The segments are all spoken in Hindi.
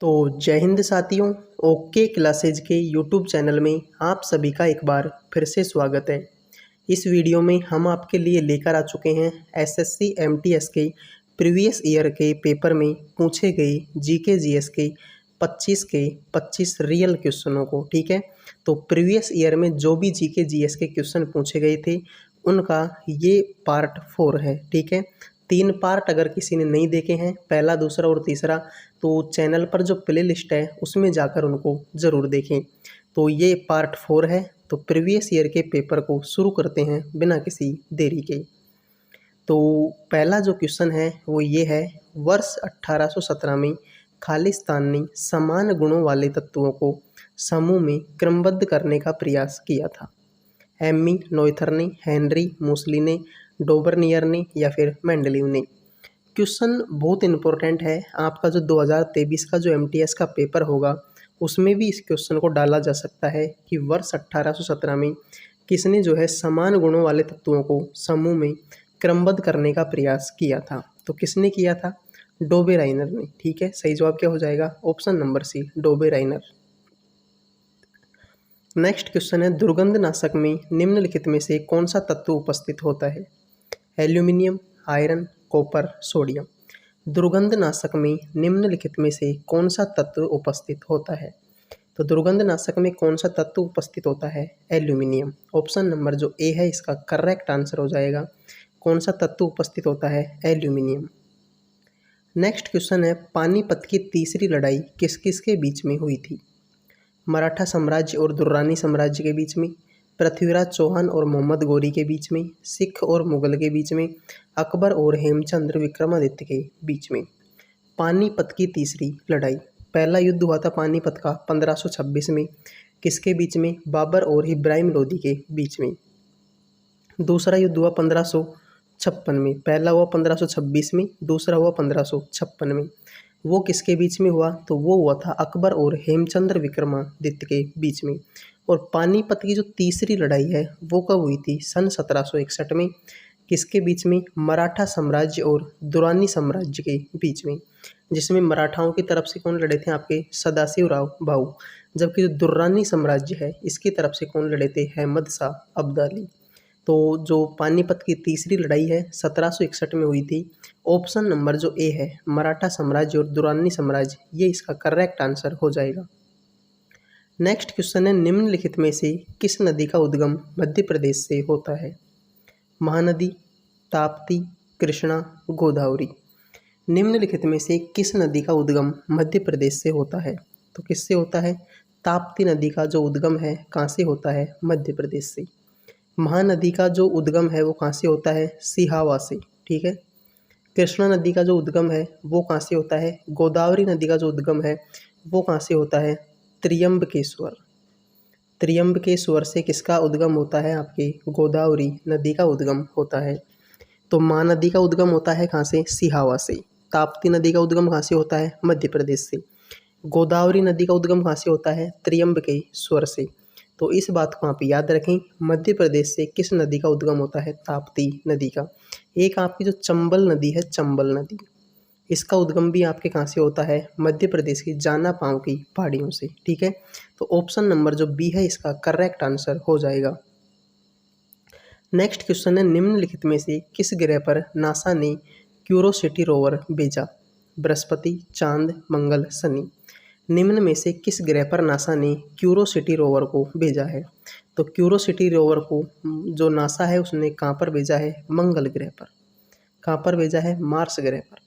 तो जय हिंद साथियों। ओके क्लासेज के यूट्यूब चैनल में आप सभी का एक बार फिर से स्वागत है। इस वीडियो में हम आपके लिए लेकर आ चुके हैं एसएससी एमटीएस के प्रीवियस ईयर के पेपर में पूछे गए जीके जीएस के 25 रियल क्वेश्चनों को। ठीक है, तो प्रीवियस ईयर में जो भी जीके जीएस के क्वेश्चन पूछे गए थे उनका ये पार्ट 4 है। ठीक है, 3 पार्ट अगर किसी ने नहीं देखे हैं, पहला, दूसरा और तीसरा, तो चैनल पर जो प्ले लिस्ट है उसमें जाकर उनको ज़रूर देखें। तो ये पार्ट 4 है। तो प्रीवियस ईयर के पेपर को शुरू करते हैं बिना किसी देरी के। तो पहला जो क्वेश्चन है वो ये है, वर्ष 1817 में खालिस्तान ने समान गुणों वाले तत्वों को समूह में क्रमबद्ध करने का प्रयास किया था। एमी नोएथर ने, हेनरी मोसली ने, डोबरनियर ने या फिर मेंडलीव ने। क्वेश्चन बहुत इंपॉर्टेंट है। आपका जो 2023 का जो एमटीएस का पेपर होगा उसमें भी इस क्वेश्चन को डाला जा सकता है कि वर्ष 1817 में किसने जो है समान गुणों वाले तत्वों को समूह में क्रमबद्ध करने का प्रयास किया था। तो किसने किया था? डोबेराइनर ने। ठीक है, सही जवाब क्या हो जाएगा? ऑप्शन नंबर सी, डोबेराइनर। नेक्स्ट क्वेश्चन है, दुर्गंधनाशक में निम्नलिखित में से कौन सा तत्व उपस्थित होता है? Aluminium, iron, copper, sodium. दुर्गंधनाशक में निम्नलिखित में से कौन सा तत्व उपस्थित होता है? तो दुर्गंधनाशक में कौन सा तत्व उपस्थित होता है? एल्यूमिनियम। ऑप्शन नंबर जो ए है इसका करेक्ट आंसर हो जाएगा। कौन सा तत्व उपस्थित होता है? एल्यूमिनियम। नेक्स्ट क्वेश्चन है, पानीपत की तीसरी लड़ाई किस किस के बीच में हुई थी? मराठा साम्राज्य और दुर्रानी साम्राज्य के बीच में, पृथ्वीराज चौहान और मोहम्मद गौरी के बीच में, सिख और मुगल के बीच में, अकबर और हेमचंद्र विक्रमादित्य के बीच में। पानीपत की तीसरी लड़ाई, पहला युद्ध हुआ था पानीपत का 1526 में, किसके बीच में? बाबर और इब्राहिम लोदी के बीच में। दूसरा युद्ध हुआ 1556 में, पहला हुआ 1526 में, दूसरा हुआ 1556 में। वो किसके बीच में हुआ? तो वो हुआ था अकबर और हेमचंद्र विक्रमादित्य के बीच में। और पानीपत की जो तीसरी लड़ाई है वो कब हुई थी? सन 1761 में, किसके बीच में? मराठा साम्राज्य और दुरानी साम्राज्य के बीच में, जिसमें मराठाओं की तरफ से कौन लड़े थे? आपके सदाशिवराव भाऊ। जबकि जो दुर्रानी साम्राज्य है इसकी तरफ से कौन लड़े थे? अहमद शाह अब्दाली। तो जो पानीपत की तीसरी लड़ाई है 1761 में हुई थी। ऑप्शन नंबर जो ए है, मराठा साम्राज्य और दुरानी साम्राज्य, ये इसका करेक्ट आंसर हो जाएगा। नेक्स्ट क्वेश्चन है, निम्नलिखित में से किस नदी का उद्गम मध्य प्रदेश से होता है? महानदी, ताप्ती, कृष्णा, गोदावरी। निम्नलिखित में से किस नदी का उद्गम मध्य प्रदेश से होता है? तो किससे होता है? ताप्ती नदी का जो उद्गम है कहाँ से होता है? मध्य प्रदेश से। महानदी का जो उद्गम है वो कहाँ से होता है? सिहावा से। ठीक है। कृष्णा नदी का जो उद्गम है वो कहाँ से होता है? गोदावरी नदी का जो उद्गम है वो कहाँ से होता है? त्र्यंबकेश्वर। त्र्यंबकेश्वर से किसका उद्गम होता है? आपकी गोदावरी नदी का उद्गम होता है। तो महानदी का उद्गम होता है कहाँ से? सिहावा से। ताप्ती नदी का उद्गम कहाँ से होता है? मध्य प्रदेश से। गोदावरी नदी का उद्गम कहाँ से होता है? त्र्यंबकेश्वर से। तो इस बात को आप याद रखें, मध्य प्रदेश से किस नदी का उद्गम होता है? ताप्ती नदी का। एक आपकी जो चंबल नदी है, चंबल नदी, इसका उद्गम भी आपके कहाँ से होता है? मध्य प्रदेश की जाना पांव की पहाड़ियों से। ठीक है, तो ऑप्शन नंबर जो बी है इसका करेक्ट आंसर हो जाएगा। नेक्स्ट क्वेश्चन है, निम्नलिखित में से किस ग्रह पर नासा ने क्यूरोसिटी रोवर भेजा? बृहस्पति, चांद, मंगल, शनि। निम्न में से किस ग्रह पर नासा ने क्यूरोसिटी रोवर को भेजा है? तो क्यूरोसिटी रोवर को जो नासा है उसने कहाँ पर भेजा है? मंगल ग्रह पर। कहाँ पर भेजा है? मार्स ग्रह पर।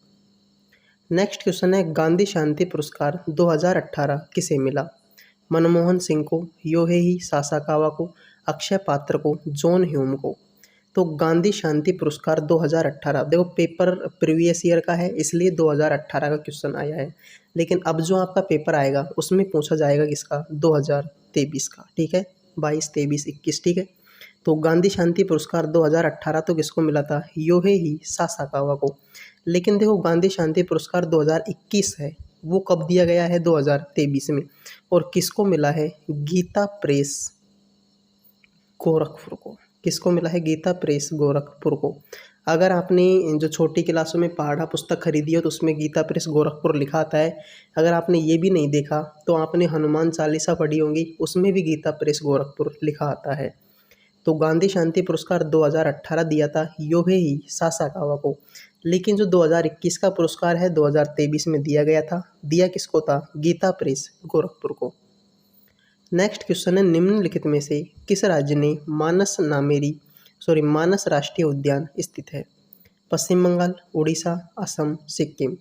नेक्स्ट क्वेश्चन है, गांधी शांति पुरस्कार 2018 किसे मिला? मनमोहन सिंह को, योहेई सासाकावा को, अक्षय पात्र को, जॉन ह्यूम को। तो गांधी शांति पुरस्कार 2018, देखो पेपर प्रीवियस ईयर का है इसलिए 2018 का क्वेश्चन आया है, लेकिन अब जो आपका पेपर आएगा उसमें पूछा जाएगा किसका? 2023 का। ठीक है, 22, 23, 21। ठीक है, तो गांधी शांति पुरस्कार 2018 तो किसको मिला था? योहेई सासाकावा को। लेकिन देखो गांधी शांति पुरस्कार 2021 है, वो कब दिया गया है? 2023 में। और किसको मिला है? गीता प्रेस गोरखपुर को। किसको मिला है? गीता प्रेस गोरखपुर को। अगर आपने जो छोटी क्लासों में पाढ़ा पुस्तक खरीदी हो तो उसमें गीता प्रेस गोरखपुर लिखा आता है। अगर आपने ये भी नहीं देखा तो आपने हनुमान चालीसा पढ़ी होंगी, उसमें भी गीता प्रेस गोरखपुर लिखा आता है। तो गांधी शांति पुरस्कार 2018 दिया था योहेई सासाकावा को, लेकिन जो 2021 का पुरस्कार है 2023 में दिया गया था, दिया किसको था? गीता प्रेस गोरखपुर को। नेक्स्ट क्वेश्चन है, निम्नलिखित में से किस राज्य में मानस राष्ट्रीय उद्यान स्थित है? पश्चिम बंगाल, उड़ीसा, असम, सिक्किम।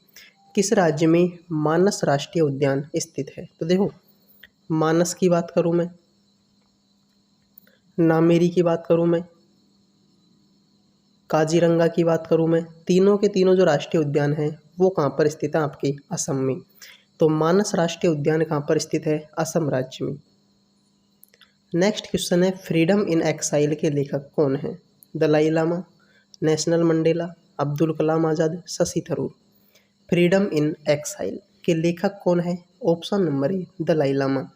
किस राज्य में मानस राष्ट्रीय उद्यान स्थित है? तो देखो, मानस की बात करूं मैं, नामेरी की बात करूं मैं, काजीरंगा की बात करूं मैं, तीनों के तीनों जो राष्ट्रीय उद्यान हैं वो कहाँ पर स्थित है? आपके असम में। तो मानस राष्ट्रीय उद्यान कहाँ पर स्थित है? असम राज्य में। नेक्स्ट क्वेश्चन है, फ्रीडम इन एक्साइल के लेखक कौन हैं? Dalai Lama, Nelson Mandela, Abdul Kalam Azad, Shashi Tharoor. Freedom in exile के लेखक कौन है? Option number A, Dalai Lama.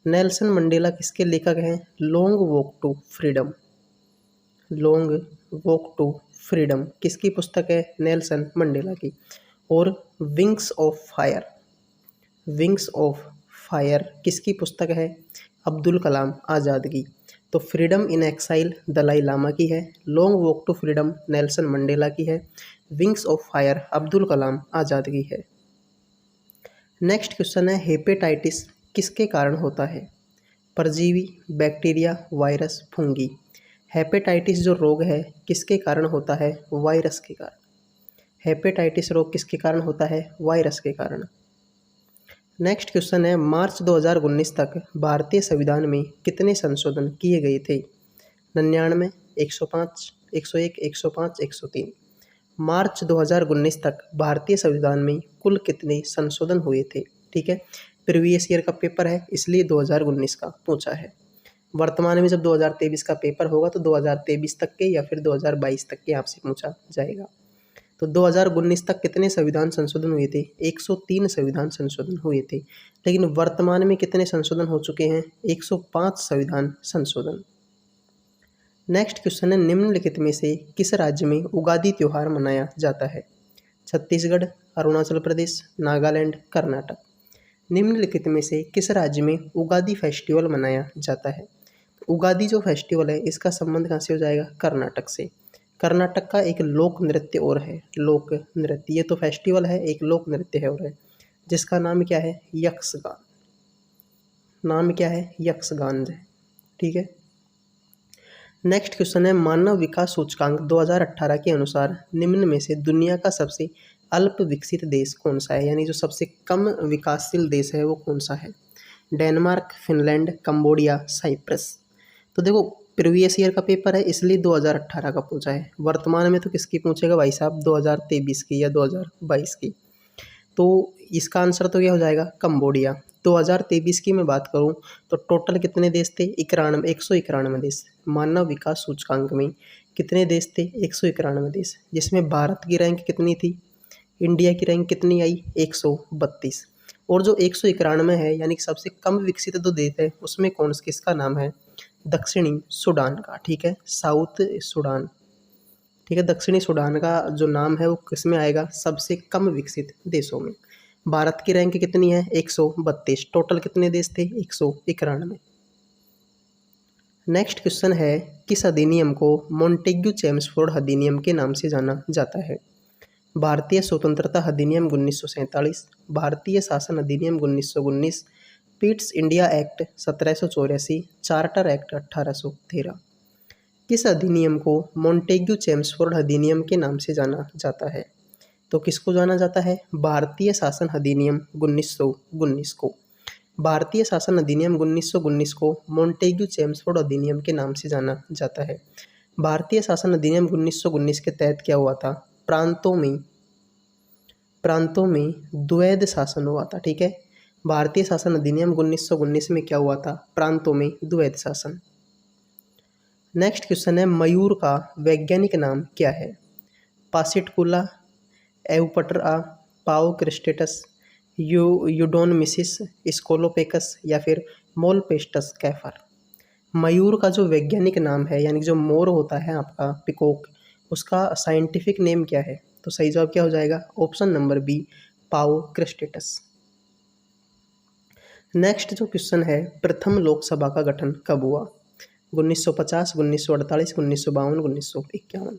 Nelson Mandela किसके लेखक हैं? Long walk to freedom. Long walk to freedom किसकी पुस्तक है? नेल्सन मंडेला की। और wings of fire, wings of fire किसकी पुस्तक है? अब्दुल कलाम आज़ाद की। तो freedom in exile Dalai Lama की है, long walk to freedom Nelson Mandela की है, wings of fire Abdul Kalam Azad की है। नेक्स्ट क्वेश्चन है, हेपेटाइटिस किसके कारण होता है? परजीवी, बैक्टीरिया, वायरस, फंगी। हेपेटाइटिस जो रोग है किसके कारण होता है? वायरस के कारण। हेपेटाइटिस रोग किसके कारण होता है? वायरस के कारण। नेक्स्ट क्वेश्चन है, मार्च 2019 तक भारतीय संविधान में कितने संशोधन किए गए थे? 99, 105, 101, 105, 103। मार्च 2019 तक भारतीय संविधान में कुल कितने संशोधन हुए थे? ठीक है, प्रीवियस ईयर का पेपर है इसलिए 2019 का पूछा है। वर्तमान में जब 2023 का पेपर होगा तो 2023 तक के या फिर 2022 तक के आपसे पूछा जाएगा। तो 2019 तक कितने संविधान संशोधन हुए थे? 103 संविधान संशोधन हुए थे, लेकिन वर्तमान में कितने संशोधन हो चुके हैं? 105 संविधान संशोधन। नेक्स्ट क्वेश्चन है, निम्नलिखित में से किस राज्य में उगादी त्योहार मनाया जाता है? छत्तीसगढ़, अरुणाचल प्रदेश, नागालैंड, कर्नाटक। निम्नलिखित में से किस राज्य में उगादी फेस्टिवल मनाया जाता है? उगादी जो फेस्टिवल है इसका संबंध कहाँ से हो जाएगा? कर्नाटक से। कर्नाटक का एक लोक नृत्य और है, लोक नृत्य। ये तो फेस्टिवल है, एक लोक नृत्य है और है, जिसका नाम क्या है? यक्षगान। नाम क्या है? यक्षगान है। ठीक है। नेक्स्ट क्वेश्चन है, मानव विकास सूचकांक 2018 के अनुसार निम्न में से दुनिया का सबसे अल्प विकसित देश कौन सा है? यानी जो सबसे कम विकासशील देश है वो कौन सा है? Denmark, Finland, Cambodia, Cyprus. तो देखो, प्रीवियस ईयर का पेपर है इसलिए 2018 का पूछा है। वर्तमान में तो किसकी पूछेगा भाई साहब? 2023 की या 2022 की। तो इसका आंसर तो क्या हो जाएगा? कंबोडिया। 2023 की मैं बात करूं तो टोटल कितने देश थे? 191 देश। मानव विकास सूचकांक में कितने देश थे? 191 देश, जिसमें भारत की रैंक कितनी थी? इंडिया की रैंक कितनी आई? 132। और जो 191 है यानी कि सबसे कम विकसित जो देश है उसमें कौन किसका नाम है? दक्षिणी सूडान का। ठीक है, साउथ सूडान। ठीक है, दक्षिणी सूडान का जो नाम है वो किस में आएगा? सबसे कम विकसित देशों में। भारत की रैंक कितनी है? 132। टोटल कितने देश थे? 191। नेक्स्ट क्वेश्चन है, किस अधिनियम को मोंटेग्यू चेम्सफोर्ड अधिनियम के नाम से जाना जाता है? भारतीय स्वतंत्रता अधिनियम 1947, भारतीय शासन अधिनियम 1919, Pitt's India act 1784, charter act 1813। किस अधिनियम को मोंटेग्यू चेम्सफोर्ड अधिनियम के नाम से जाना जाता है? तो किसको जाना जाता है? भारतीय शासन अधिनियम 1919 को। भारतीय शासन अधिनियम 1919 को मोंटेग्यू चेम्सफोर्ड अधिनियम के नाम से जाना जाता है। भारतीय शासन अधिनियम 1919 के तहत क्या हुआ था? प्रांतों में द्वैध शासन हुआ था। ठीक है, भारतीय शासन अधिनियम 1919 में क्या हुआ था? प्रांतों में द्वैध शासन। नेक्स्ट क्वेश्चन है, मयूर का वैज्ञानिक नाम क्या है? पासिटकुला, एवपटरा, पाओ क्रिस्टेटस, यूडोनमिसिस, स्कोलोपेकस या फिर मोलपेस्टस कैफर। मयूर का जो वैज्ञानिक नाम है, यानी जो मोर होता है आपका पिकॉक, उसका साइंटिफिक नेम क्या है? तो सही जवाब क्या हो जाएगा? ऑप्शन नंबर बी, पाओ क्रिस्टेटस। नेक्स्ट जो क्वेश्चन है, प्रथम लोकसभा का गठन कब हुआ? 1950, 1948, 1952, 1951।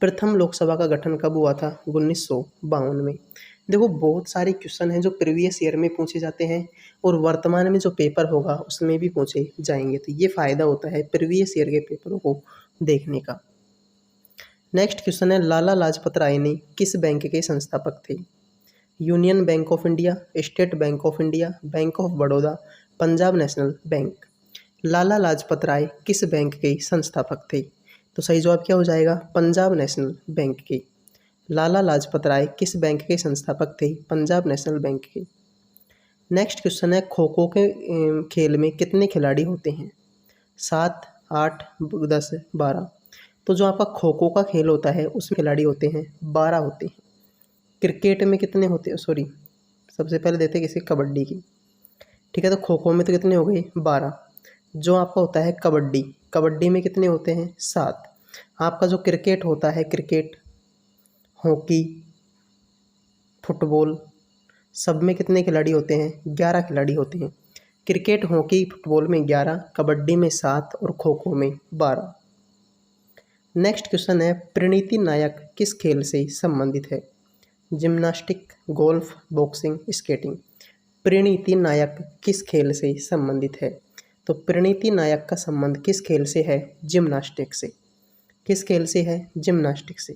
प्रथम लोकसभा का गठन कब हुआ था? 1952 में। देखो बहुत सारे क्वेश्चन हैं जो प्रीवियस ईयर में पूछे जाते हैं और वर्तमान में जो पेपर होगा उसमें भी पूछे जाएंगे, तो ये फ़ायदा होता है प्रीवियस ईयर के पेपरों को देखने का। नेक्स्ट क्वेश्चन है, लाला लाजपत राय ने किस बैंक के संस्थापक थे? Union Bank of India, State Bank of India, Bank of Baroda, Punjab National Bank. Lala Lajpat Rai किस बैंक के संस्थापक थे? तो सही जवाब क्या हो जाएगा? पंजाब नेशनल बैंक के। लाला लाजपत राय किस बैंक के संस्थापक थे? पंजाब नेशनल बैंक के। नेक्स्ट क्वेश्चन है, खो खो के खेल में कितने खिलाड़ी होते हैं? 7, 8, 10, 12। तो जो आपका खो खो का खेल होता है उसमें खिलाड़ी होते हैं 12 होते हैं। क्रिकेट में कितने होते हैं? सॉरी, सबसे पहले देते हैं किसी कबड्डी की। ठीक है, तो खो खो में तो कितने हो गए? 12। जो आपका होता है कबड्डी, कबड्डी में कितने होते हैं? 7। आपका जो क्रिकेट होता है, क्रिकेट, हॉकी, फुटबॉल, सब में कितने खिलाड़ी होते हैं? 11 खिलाड़ी होते हैं। क्रिकेट, हॉकी, फुटबॉल में 11, कबड्डी में 7 और खो खो में 12। नेक्स्ट क्वेश्चन है, प्रणीति नायक किस खेल से संबंधित है? Gymnastics, golf, boxing, skating. Pranati Nayak किस खेल से संबंधित है? तो प्रणीति नायक का संबंध किस खेल से है? जिम्नास्टिक से। किस खेल से है? जिम्नास्टिक से।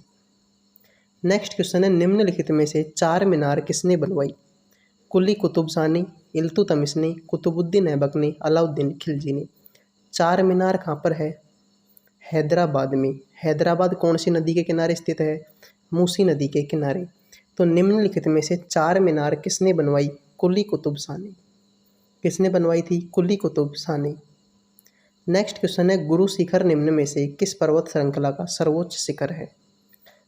नेक्स्ट क्वेश्चन है, निम्नलिखित में से चार मीनार किसने बनवाई? कुली कुतुब शाह ने, इल्तुतमिश ने, कुतुबुद्दीन ऐबक ने, अलाउद्दीन खिलजी ने। चार मीनार कहाँ पर है? हैदराबाद में। हैदराबाद कौन सी नदी के किनारे स्थित है? मूसी नदी के किनारे। तो निम्नलिखित में से चार मीनार किसने बनवाई? कुली कुतुब शाह ने। किसने बनवाई थी? कुली कुतुब शाह ने। नेक्स्ट क्वेश्चन है, गुरु शिखर निम्न में से किस पर्वत श्रृंखला का सर्वोच्च शिखर है?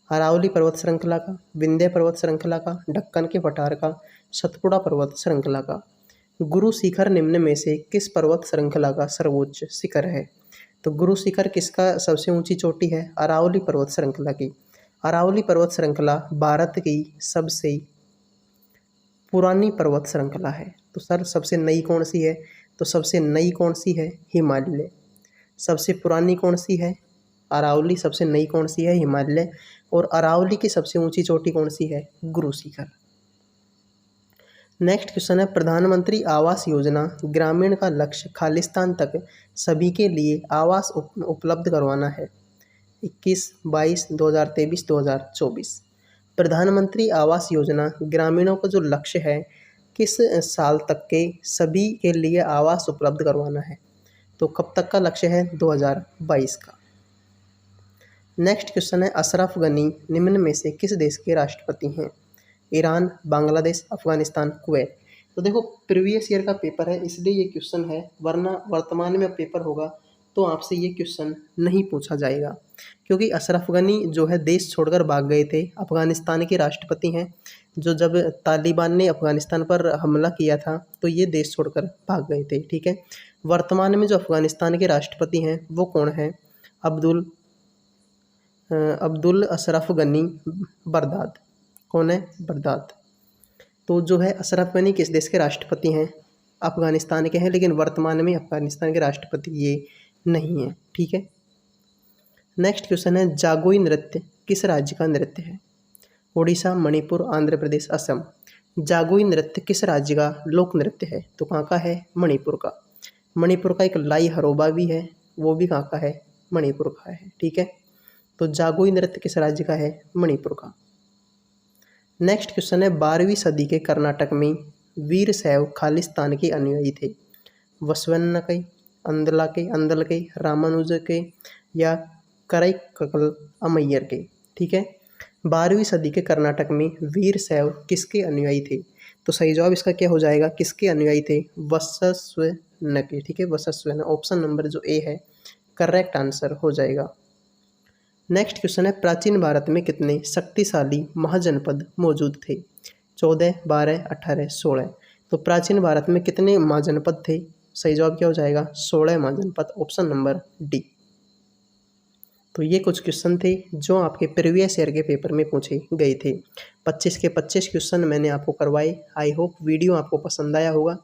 अरावली पर्वत श्रृंखला का, विंध्य पर्वत श्रृंखला का, ढक्कन के पठार का, सतपुड़ा पर्वत श्रृंखला का। गुरु शिखर निम्न में से किस पर्वत श्रृंखला का सर्वोच्च शिखर है? तो गुरु शिखर किसका सबसे ऊंची चोटी है? अरावली पर्वत श्रृंखला की। अरावली पर्वत श्रृंखला भारत की सबसे पुरानी पर्वत श्रृंखला है। तो सर सबसे नई कौन सी है? तो सबसे नई कौन सी है? हिमालय। सबसे पुरानी कौन सी है? अरावली। सबसे नई कौन सी है? हिमालय। और अरावली की सबसे ऊंची चोटी कौन सी है? गुरु शिखर। नेक्स्ट क्वेश्चन है, प्रधानमंत्री आवास योजना ग्रामीण का लक्ष्य खालिस्तान तक सभी के लिए आवास उपलब्ध करवाना है। 21, 22, 2023, 2024। प्रधानमंत्री आवास योजना ग्रामीणों का जो लक्ष्य है किस साल तक के सभी के लिए आवास उपलब्ध करवाना है? तो कब तक का लक्ष्य है? 2022 का। नेक्स्ट क्वेश्चन है, अशरफ गनी निम्न में से किस देश के राष्ट्रपति हैं? Iran, Bangladesh, Afghanistan, Kuwait. तो देखो प्रीवियस ईयर का पेपर है इसलिए ये क्वेश्चन है, वरना वर्तमान में पेपर होगा तो आपसे ये क्वेश्चन नहीं पूछा जाएगा, क्योंकि अशरफ गनी जो है देश छोड़कर भाग गए थे। अफगानिस्तान के राष्ट्रपति हैं, जो जब तालिबान ने अफगानिस्तान पर हमला किया था तो ये देश छोड़कर भाग गए थे। ठीक है, वर्तमान में जो अफगानिस्तान के राष्ट्रपति हैं वो कौन है? अब्दुल अशरफ गनी बरदाद। कौन है? बरदाद। तो जो है अशरफ गनी किस देश के राष्ट्रपति हैं? अफगानिस्तान के हैं, लेकिन वर्तमान में अफगानिस्तान के राष्ट्रपति ये नहीं है। ठीक है। नेक्स्ट क्वेश्चन है, जागोई नृत्य किस राज्य का नृत्य है? उड़ीसा, मणिपुर, आंध्र प्रदेश, असम। जागोई नृत्य किस राज्य का लोक नृत्य है? तो कहाँ का है? मणिपुर का। मणिपुर का एक लाई हरोबा भी है, वो भी कहाँ का है? मणिपुर का है। ठीक है, तो जागोई नृत्य किस राज्य का है? मणिपुर का। नेक्स्ट क्वेश्चन है, 12वीं सदी के कर्नाटक में वीरशैव खालिस्तान के अनुयायी थे। वसवन्नकई, अंदल के, रामानुज के या कराईकल अमैयर के। ठीक है, 12वीं सदी के कर्नाटक में वीरशैव किसके अनुयायी थे? तो सही जवाब इसका क्या हो जाएगा? किसके अनुयायी थे? वसस्वन के। ठीक है, वसस्वन। ऑप्शन नंबर जो ए है करेक्ट आंसर हो जाएगा। नेक्स्ट क्वेश्चन है, प्राचीन भारत में कितने शक्तिशाली महाजनपद मौजूद थे? 14, 12, 18, 16। तो प्राचीन भारत में कितने महाजनपद थे? सही जवाब क्या हो जाएगा? 16वां जनपद, ऑप्शन नंबर डी। तो ये कुछ क्वेश्चन थे जो आपके प्रीवियस ईयर के पेपर में पूछे गए थे। 25 के 25 क्वेश्चन मैंने आपको करवाए। आई होप वीडियो आपको पसंद आया होगा।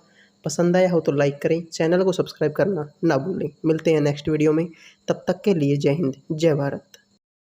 पसंद आया हो तो लाइक करें, चैनल को सब्सक्राइब करना ना भूलें। मिलते हैं नेक्स्ट वीडियो में, तब तक के लिए जय हिंद, जय भारत।